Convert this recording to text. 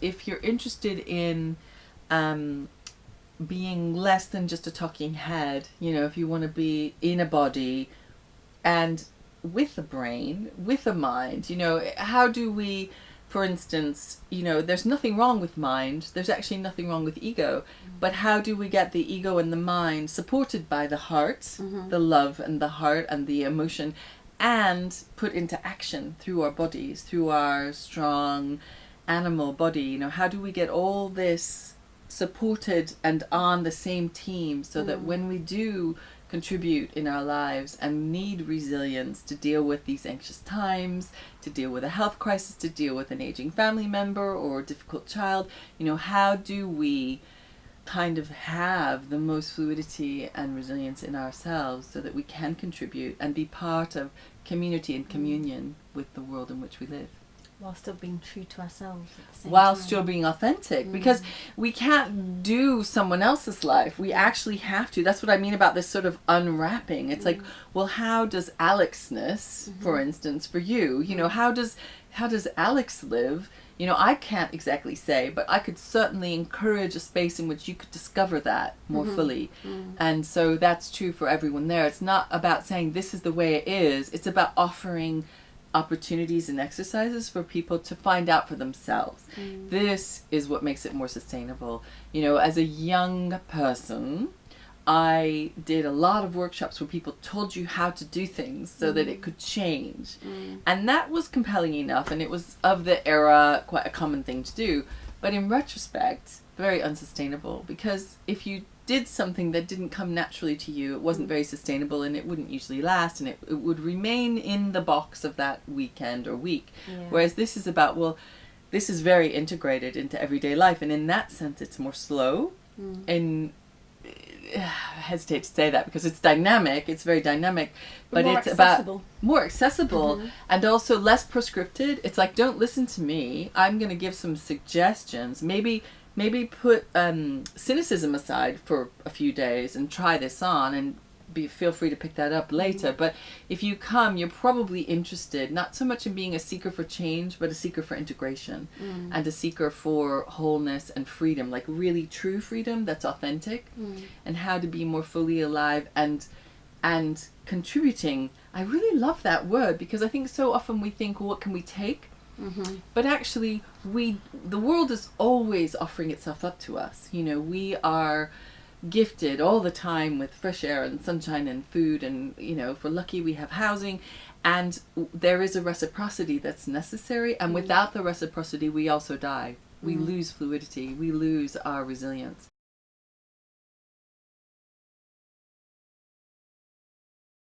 if you're interested in being less than just a talking head, you know, if you want to be in a body and with a brain, with a mind, you know, how do we, for instance, you know, there's nothing wrong with mind, there's actually nothing wrong with ego, but how do we get the ego and the mind supported by the heart, the love and the heart and the emotion, and put into action through our bodies, through our strong animal body? You know, how do we get all this supported and on the same team so that when we do contribute in our lives and need resilience to deal with these anxious times, to deal with a health crisis, to deal with an aging family member or a difficult child, you know, how do we kind of have the most fluidity and resilience in ourselves so that we can contribute and be part of community and communion with the world in which we live? While still being true to ourselves at the same While time. still being authentic, because we can't do someone else's life. We actually have to. That's what I mean about this sort of unwrapping. It's like, well, how does Alexness, for instance, for you, you know, how does Alex live? You know, I can't exactly say, but I could certainly encourage a space in which you could discover that more fully. And so that's true for everyone there. It's not about saying this is the way it is. It's about offering opportunities and exercises for people to find out for themselves. This is what makes it more sustainable. You know, as a young person, I did a lot of workshops where people told you how to do things so that it could change. And that was compelling enough, and it was of the era quite a common thing to do. But in retrospect, very unsustainable, because if you did something that didn't come naturally to you, it wasn't very sustainable, and it wouldn't usually last, and it would remain in the box of that weekend or week. Whereas this is about, well, this is very integrated into everyday life, and in that sense it's more slow. And I hesitate to say that because it's dynamic, it's very dynamic, but more it's accessible. about more accessible and also less prescripted. It's like, don't listen to me, I'm going to give some suggestions. Maybe put cynicism aside for a few days and try this on, and feel free to pick that up later. But if you come, you're probably interested not so much in being a seeker for change, but a seeker for integration and a seeker for wholeness and freedom, like really true freedom that's authentic, and how to be more fully alive and contributing. I really love that word, because I think so often we think, well, what can we take? But actually, the world is always offering itself up to us. You know, we are gifted all the time with fresh air and sunshine and food, and, you know, if we're lucky, we have housing, and there is a reciprocity that's necessary, and without the reciprocity, we also die. We lose fluidity, we lose our resilience.